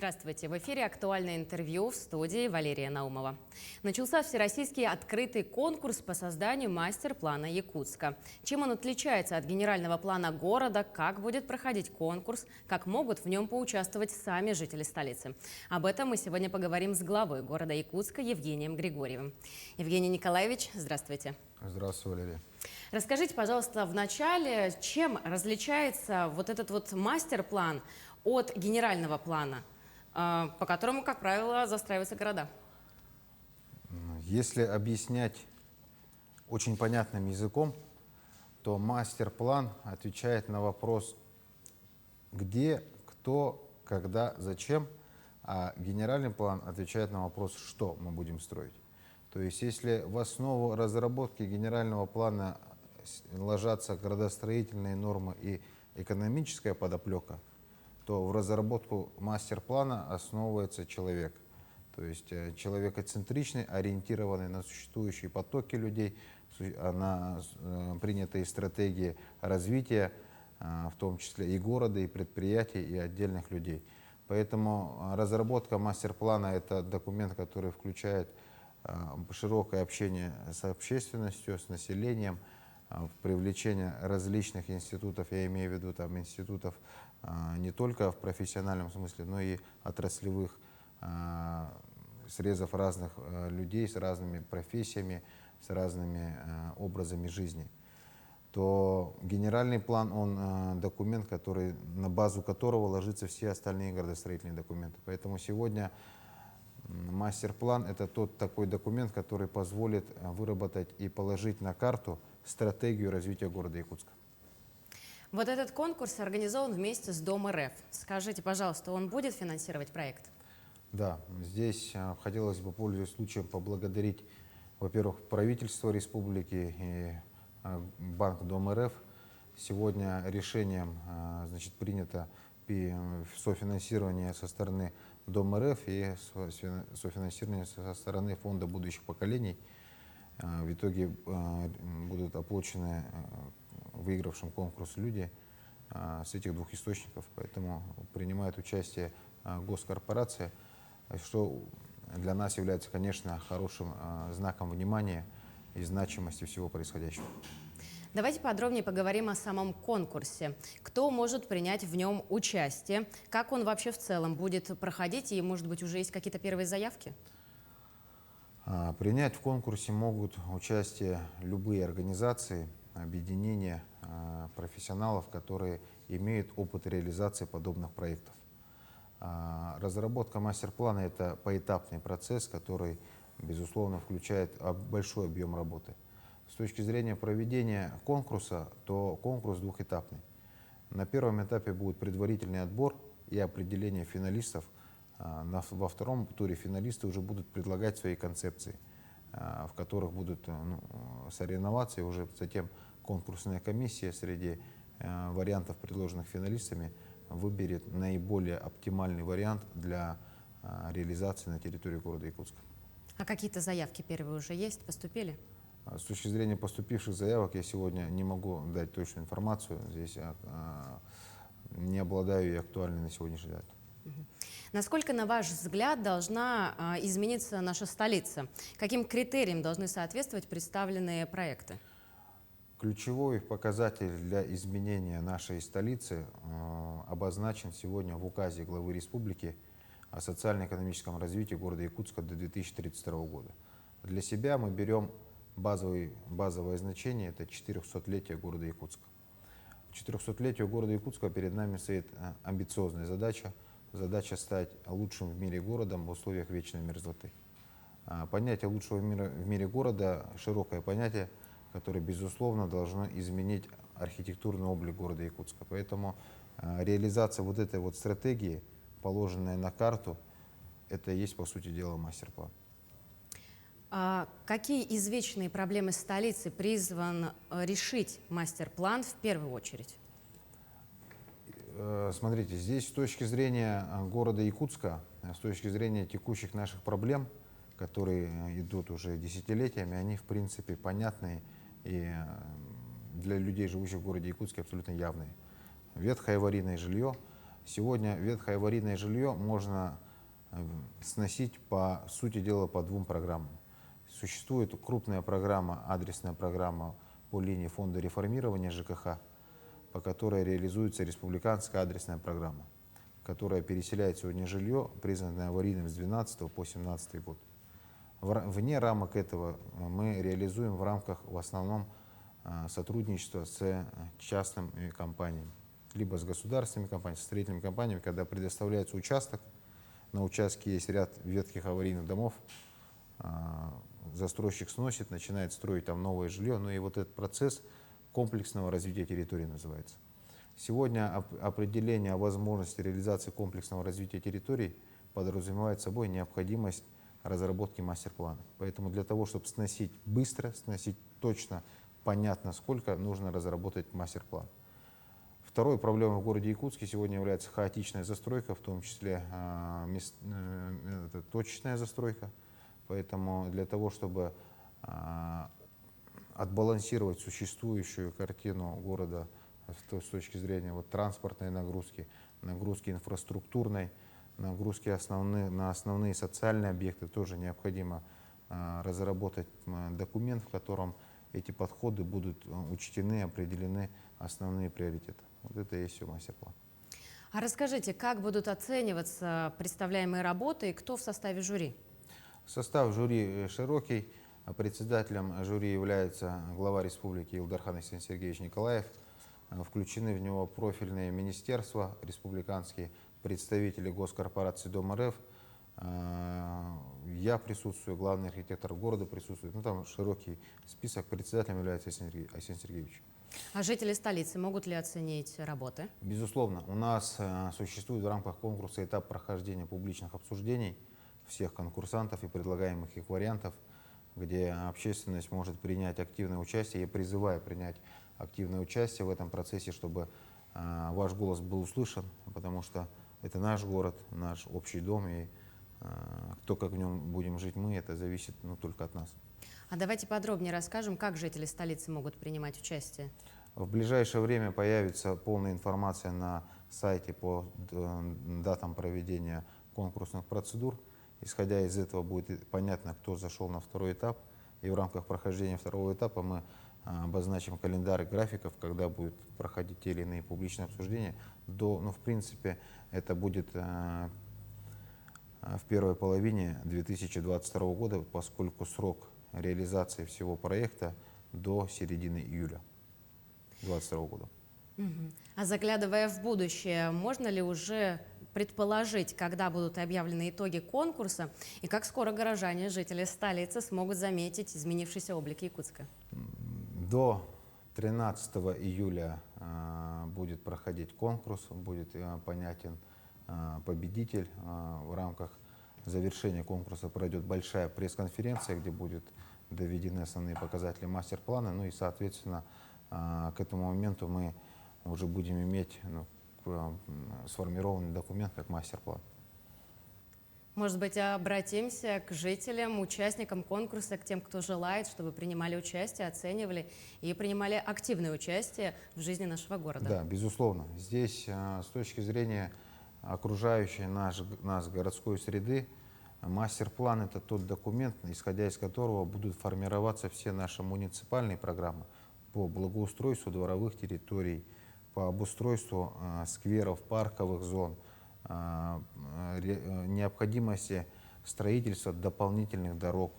Здравствуйте! В эфире «Актуальное интервью», в студии Валерия Наумова. Начался всероссийский открытый конкурс по созданию мастер-плана Якутска. Чем он отличается от генерального плана города, как будет проходить конкурс, как могут в нем поучаствовать сами жители столицы. Об этом мы сегодня поговорим с главой города Якутска Евгением Григорьевым. Евгений Николаевич, здравствуйте! Здравствуйте, Валерия. Расскажите, пожалуйста, вначале, чем различается вот этот вот мастер-план от генерального плана, по которому, как правило, застраиваются города? Если объяснять очень понятным языком, то мастер-план отвечает на вопрос где, кто, когда, зачем, а генеральный план отвечает на вопрос, что мы будем строить. То есть если в основу разработки генерального плана ложатся градостроительные нормы и экономическая подоплека, то в разработку мастер-плана основывается человек. То есть человекоцентричный, ориентированный на существующие потоки людей, на принятые стратегии развития, в том числе и города, и предприятий, и отдельных людей. Поэтому разработка мастер-плана – это документ, который включает широкое общение с общественностью, с населением, привлечение различных институтов, я имею в виду там институтов не только в профессиональном смысле, но и отраслевых срезов разных людей с разными профессиями, с разными образами жизни, то генеральный план, он документ, на базу которого ложатся все остальные градостроительные документы. Поэтому сегодня мастер-план – это тот такой документ, который позволит выработать и положить на карту стратегию развития города Якутска. Вот этот конкурс организован вместе с Дом РФ. Скажите, пожалуйста, он будет финансировать проект? Да, здесь хотелось бы, пользуясь случаем, поблагодарить, во-первых, правительство республики и Банк Дом РФ. Сегодня решением принято софинансирование со стороны Дом РФ и софинансирование со стороны Фонда будущих поколений. В итоге будут оплачены выигравшим конкурс люди с этих двух источников, поэтому принимает участие госкорпорация, что для нас является, конечно, хорошим знаком внимания и значимости всего происходящего. Давайте подробнее поговорим о самом конкурсе. Кто может принять в нем участие? Как он вообще в целом будет проходить? И, может быть, уже есть какие-то первые заявки? Принять в конкурсе могут участие любые организации, объединения профессионалов, которые имеют опыт реализации подобных проектов. Разработка мастер-плана – это поэтапный процесс, который, безусловно, включает большой объем работы. С точки зрения проведения конкурса, то конкурс двухэтапный. На первом этапе будет предварительный отбор и определение финалистов. Во втором туре финалисты уже будут предлагать свои концепции, в которых будут соревноваться, и уже затем конкурсная комиссия среди вариантов, предложенных финалистами, выберет наиболее оптимальный вариант для реализации на территории города Якутска. А какие-то заявки первые уже есть, поступили? С точки зрения поступивших заявок я сегодня не могу дать точную информацию. Здесь не обладаю и актуальной на сегодняшний день. Насколько, на ваш взгляд, должна измениться наша столица? Каким критериям должны соответствовать представленные проекты? Ключевой показатель для изменения нашей столицы обозначен сегодня в указе главы республики о социально-экономическом развитии города Якутска до 2032 года. Для себя мы берем базовое значение – это 400-летие города Якутска. К 400-летию города Якутска перед нами стоит амбициозная задача стать лучшим в мире городом в условиях вечной мерзлоты. Понятие лучшего в мире города – широкое понятие, которое, безусловно, должно изменить архитектурный облик города Якутска. Поэтому реализация вот этой вот стратегии, положенная на карту, это и есть, по сути дела, мастер-план. Какие извечные проблемы столицы призван решить мастер-план в первую очередь? Смотрите, здесь с точки зрения города Якутска, с точки зрения текущих наших проблем, которые идут уже десятилетиями, они в принципе понятные и для людей, живущих в городе Якутске, абсолютно явные. Ветхое аварийное жилье, Сегодня ветхое аварийное жилье можно сносить, по сути дела, по двум программам. Существует крупная программа, адресная программа по линии фонда реформирования ЖКХ, по которой реализуется республиканская адресная программа, которая переселяет сегодня жилье, признанное аварийным с 2012 по 2017 год. Вне рамок этого мы реализуем в рамках, в основном, сотрудничества с частными компаниями, либо с государственными компаниями, с строительными компаниями, когда предоставляется участок, на участке есть ряд ветхих аварийных домов, застройщик сносит, начинает строить там новое жилье, ну и вот этот процесс комплексного развития территории называется. Сегодня определение о возможности реализации комплексного развития территорий подразумевает собой необходимость разработки мастер-плана. Поэтому для того, чтобы сносить быстро, сносить точно, понятно сколько, нужно разработать мастер-план. Второй проблемой в городе Якутске сегодня является хаотичная застройка, в том числе точечная застройка. Поэтому для того, чтобы отбалансировать существующую картину города с точки зрения вот, транспортной нагрузки, нагрузки инфраструктурной, нагрузки на основные социальные объекты, тоже необходимо разработать документ, в котором эти подходы будут учтены, определены основные приоритеты. Вот это и есть все мастер-план. А расскажите, как будут оцениваться представляемые работы и кто в составе жюри? Состав жюри широкий. Председателем жюри является глава республики Илдархан Исен Сергеевич Николаев. Включены в него профильные министерства республиканские, представители госкорпорации Дом РФ. Я присутствую, главный архитектор города присутствует. Ну, там широкий список. Председателем является Айсен Сергеевич. А жители столицы могут ли оценить работы? Безусловно. У нас существует в рамках конкурса этап прохождения публичных обсуждений всех конкурсантов и предлагаемых их вариантов, где общественность может принять активное участие. Я призываю принять активное участие в этом процессе, чтобы ваш голос был услышан, потому что это наш город, наш общий дом, и кто как в нем будем жить мы, это зависит только от нас. А давайте подробнее расскажем, как жители столицы могут принимать участие. В ближайшее время появится полная информация на сайте по датам проведения конкурсных процедур. Исходя из этого будет понятно, кто зашел на второй этап. И в рамках прохождения второго этапа мы обозначим календарь графиков, когда будут проходить те или иные публичные обсуждения. В принципе, это будет в первой половине 2022 года, поскольку срок реализации всего проекта до середины июля 2022 года. А заглядывая в будущее, можно ли уже предположить, когда будут объявлены итоги конкурса и как скоро горожане, жители столицы смогут заметить изменившийся облик Якутска? До 13 июля будет проходить конкурс, будет понятен победитель. В рамках завершения конкурса пройдет большая пресс-конференция, где будут доведены основные показатели мастер-плана. Ну и, соответственно, к этому моменту мы уже будем иметь сформированный документ как мастер-план. Может быть, обратимся к жителям, участникам конкурса, к тем, кто желает, чтобы принимали участие, оценивали и принимали активное участие в жизни нашего города. Да, безусловно. Здесь с точки зрения окружающей нас городской среды, мастер-план — это тот документ, исходя из которого будут формироваться все наши муниципальные программы по благоустройству дворовых территорий, по обустройству скверов, парковых зон, необходимости строительства дополнительных дорог.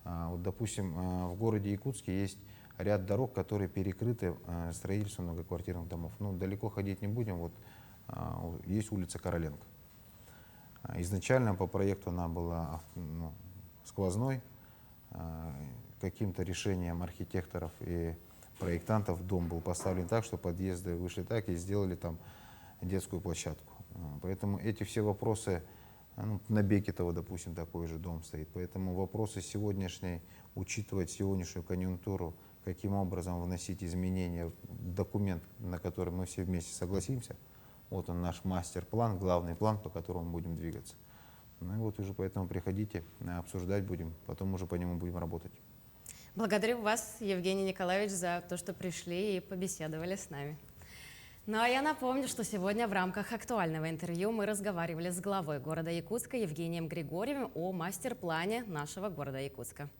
Вот, допустим, в городе Якутске есть ряд дорог, которые перекрыты строительством многоквартирных домов. Далеко ходить не будем. Вот есть улица Короленко. Изначально по проекту она была сквозной. Каким-то решением архитекторов и проектантов дом был поставлен так, что подъезды вышли так, и сделали там детскую площадку. Поэтому эти все вопросы, на Бекетово, допустим, такой же дом стоит. Поэтому вопросы сегодняшние, учитывать сегодняшнюю конъюнктуру, каким образом вносить изменения в документ, на который мы все вместе согласимся. Вот он наш мастер-план, главный план, по которому будем двигаться. И вот уже поэтому приходите, обсуждать будем, потом уже по нему будем работать. Благодарю вас, Евгений Николаевич, за то, что пришли и побеседовали с нами. Ну а я напомню, что сегодня в рамках актуального интервью мы разговаривали с главой города Якутска Евгением Григорьевым о мастер-плане нашего города Якутска.